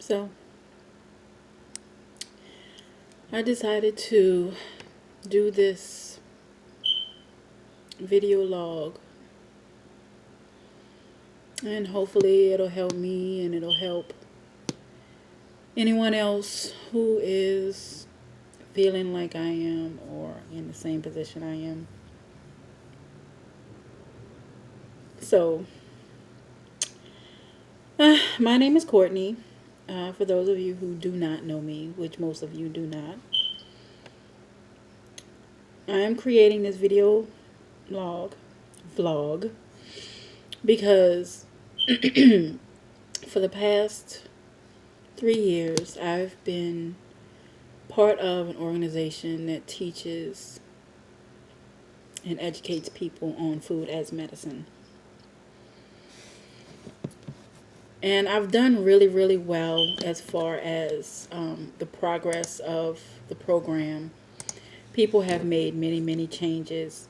So I decided to do this video log, and hopefully it'll help me and it'll help anyone else who is feeling like I am or in the same position I am. So, my name is Courtney. For those of you who do not know me, which most of you do not, I am creating this video vlog, because for the past 3 years I've been part of an organization that teaches and educates people on food as medicine. And I've done really, really well as far as the progress of the program. People have made many, many changes,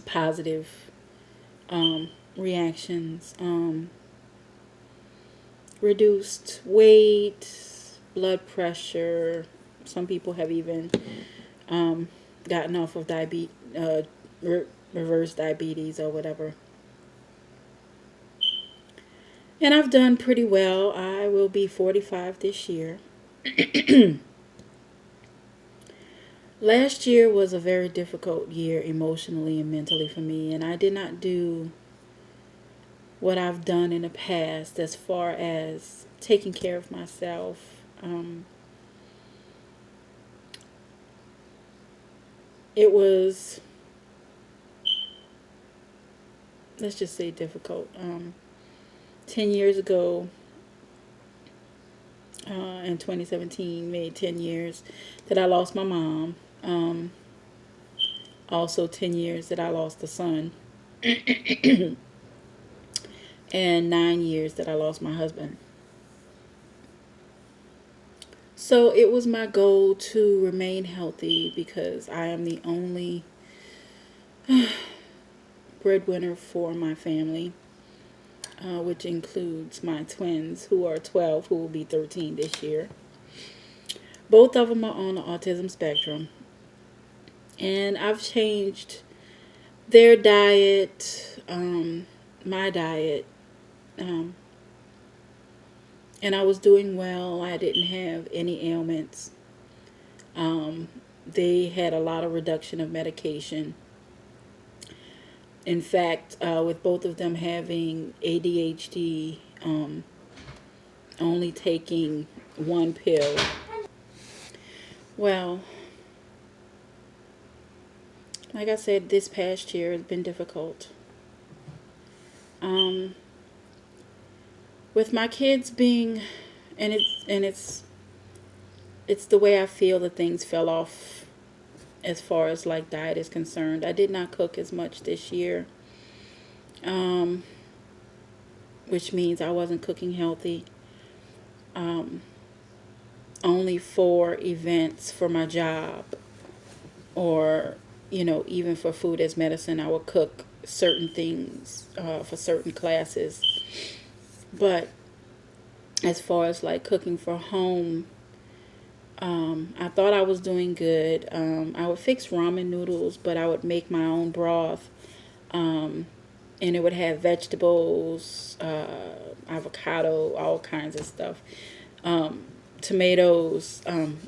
positive reactions, reduced weight, blood pressure. Some people have even gotten off of reverse diabetes or whatever. And I've done pretty well. I will be 45 this year. Last year was a very difficult year emotionally and mentally for me, and I did not do what I've done in the past as far as taking care of myself. It was, let's just say, difficult. 10 years ago, in 2017, made 10 years that I lost my mom. Also 10 years that I lost a son. And 9 years that I lost my husband. So it was my goal to remain healthy because I am the only breadwinner for my family, which includes my twins, who are 12, who will be 13 this year. Both of them are on the autism spectrum. And I've changed their diet, my diet, and I was doing well. I didn't have any ailments. They had a lot of reduction of medication. In fact, with both of them having ADHD, only taking one pill. Well, like I said, this past year has been difficult. With my kids being, it's the way I feel that things fell off as far as like diet is concerned. I did not cook as much this year, which means I wasn't cooking healthy. Only for events for my job, or even for food as medicine, I would cook certain things for certain classes. But as far as like cooking for home, I thought I was doing good. I would fix ramen noodles, but I would make my own broth, and it would have vegetables, avocado, all kinds of stuff, tomatoes,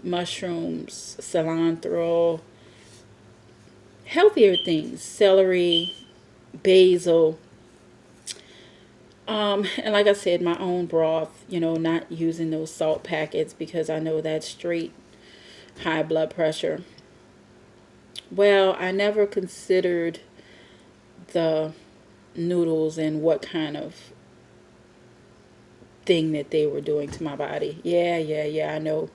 mushrooms, cilantro, healthier things, celery, basil. And like I said, my own broth, not using those salt packets because I know that's straight high blood pressure. Well, I never considered the noodles and what kind of thing that they were doing to my body. Yeah, I know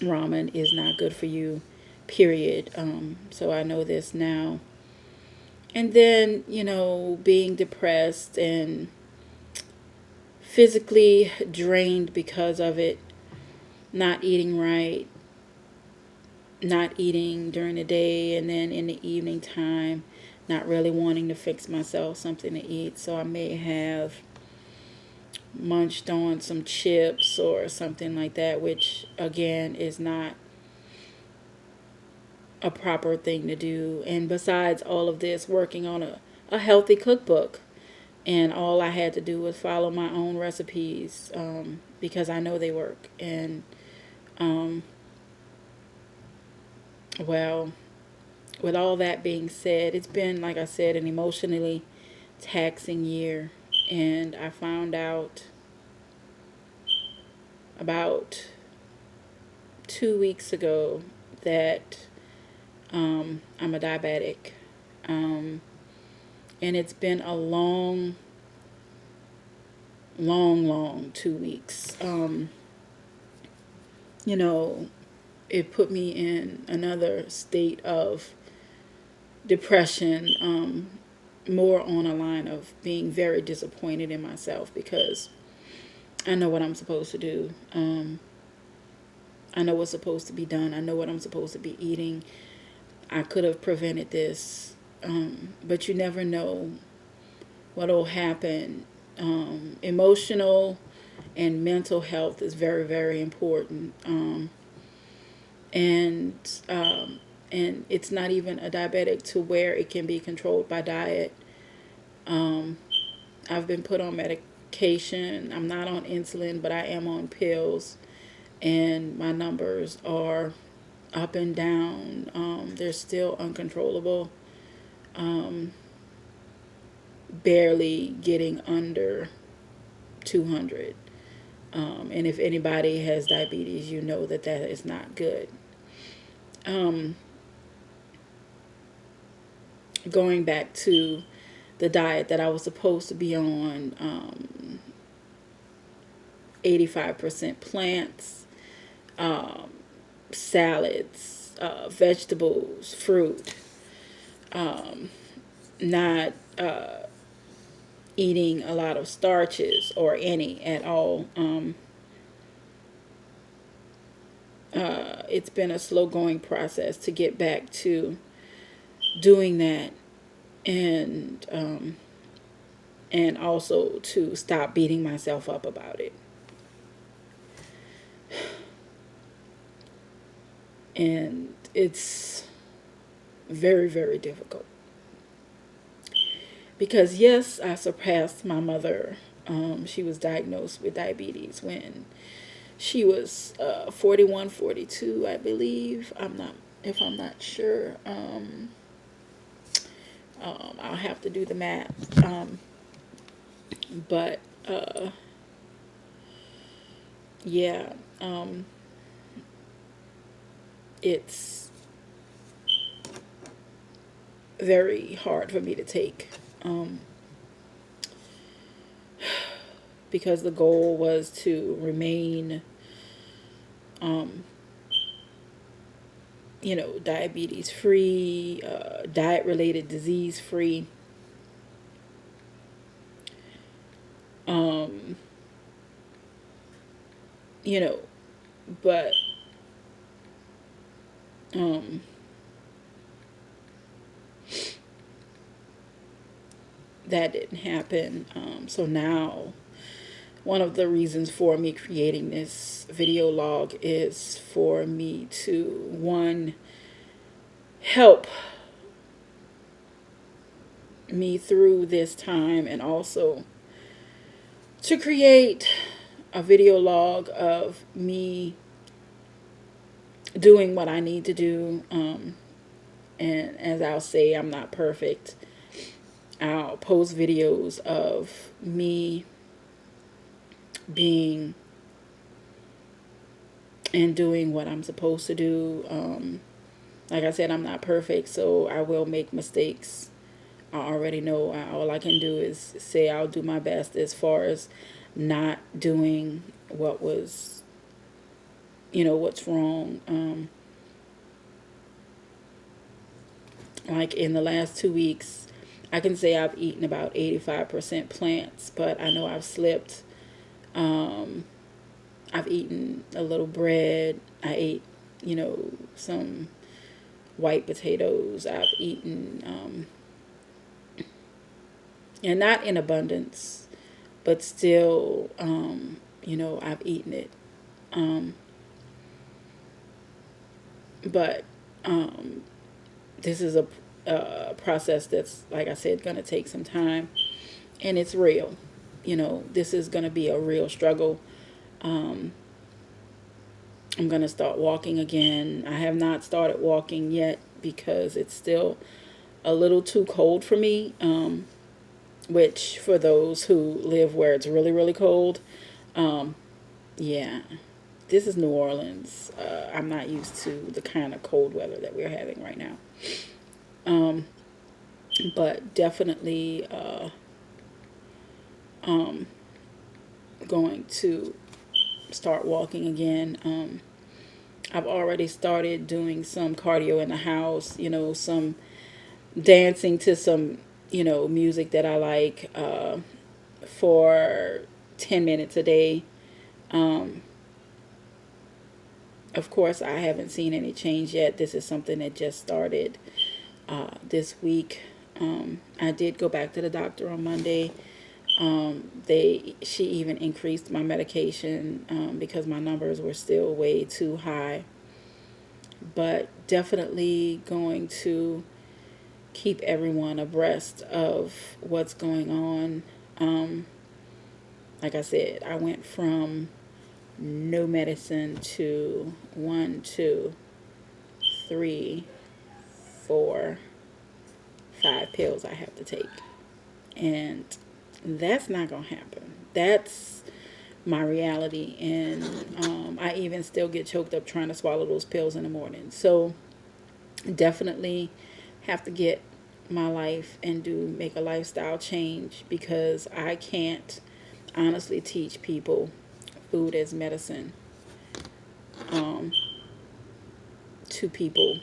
ramen is not good for you, period. So I know this now. And then, being depressed and physically drained because of it, not eating right, not eating during the day, and then in the evening time, not really wanting to fix myself something to eat. So I may have munched on some chips or something like that, which again is not a proper thing to do. And besides all of this, working on a healthy cookbook, and all I had to do was follow my own recipes, because I know they work. And um, well, with all that being said, it's been, like I said, an emotionally taxing year. And I found out about 2 weeks ago that I'm a diabetic. Um, and it's been a long, long, long 2 weeks. You know, it put me in another state of depression, more on a line of being very disappointed in myself because I know what I'm supposed to do. I know what's supposed to be done. I know what I'm supposed to be eating. I could have prevented this, but you never know what will happen. Emotional and mental health is very, very important. And and it's not even a diabetic to where it can be controlled by diet. Um, I've been put on medication. I'm not on insulin, but I am on pills, and my numbers are up and down. They're still uncontrollable. Um, Barely getting under 200. And if anybody has diabetes, you know that that is not good. Um, Going back to the diet that I was supposed to be on, 85% plants, um, salads, vegetables, fruit, um, not eating a lot of starches or any at all. It's been a slow going process to get back to doing that, and also to stop beating myself up about it. And it's very, very difficult because yes, I surpassed my mother. She was diagnosed with diabetes when she was 41, 42, I believe. I'm not sure. I'll have to do the math. But yeah, it's very hard for me to take, because the goal was to remain, um, diabetes free, diet related disease free. Um, you know, but um, that didn't happen. So now, one of the reasons for me creating this video log is for me to, one, help me through this time, and also to create a video log of me doing what I need to do. And as I'll say, I'm not perfect. I'll post videos of me being and doing what I'm supposed to do. Like I said, I'm not perfect, so I will make mistakes. I already know. All I can do is say I'll do my best as far as not doing what was, what's wrong. Like in the last 2 weeks, I can say I've eaten about 85% plants, but I know I've slipped. Um, I've eaten a little bread. I ate, some white potatoes. I've eaten, and not in abundance, but still, I've eaten it. Um, but this is a process that's, like I said, going to take some time, and it's real. This is going to be a real struggle. Um, I'm going to start walking again. I have not started walking yet because it's still a little too cold for me, which for those who live where it's really, really cold, um, yeah, this is New Orleans. I'm not used to the kind of cold weather that we're having right now. Um, but definitely um, going to start walking again. I've already started doing some cardio in the house, some dancing to some, music that I like for 10 minutes a day. Um, of course, I haven't seen any change yet. This is something that just started this week. I did go back to the doctor on Monday. She even increased my medication because my numbers were still way too high. But definitely going to keep everyone abreast of what's going on. Like I said, I went from no medicine to 1, 2, 3, 4, 5 pills I have to take. And that's not going to happen. That's my reality. And I even still get choked up trying to swallow those pills in the morning. So definitely have to get my life and make a lifestyle change, because I can't honestly teach people food as medicine um, to people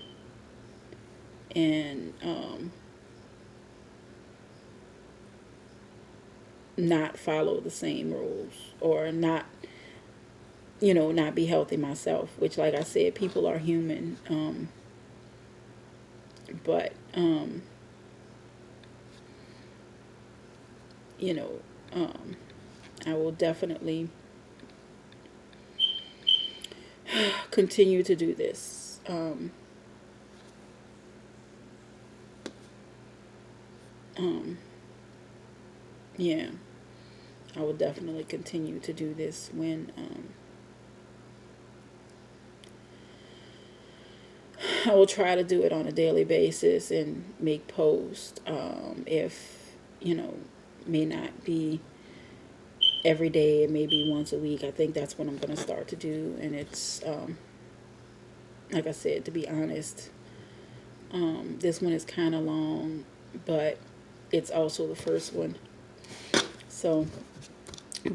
and not follow the same rules, or not be healthy myself, which, like I said, people are human. But you know I will definitely continue to do this. Um, yeah, I will definitely continue to do this when I will try to do it on a daily basis and make posts. If, may not be every day, it may be once a week. I think that's what I'm going to start to do. And it's, like I said, to be honest, this one is kind of long, but it's also the first one. So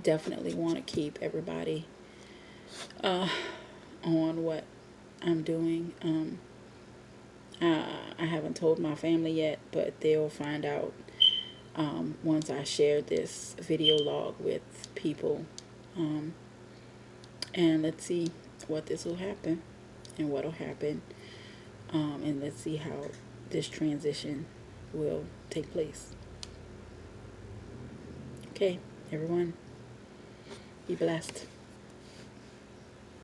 definitely want to keep everybody on what I'm doing. I haven't told my family yet, but they'll find out once I share this video log with people. Um, and let's see what this will happen and what will happen. And let's see how this transition will take place. Okay, everyone, be blessed.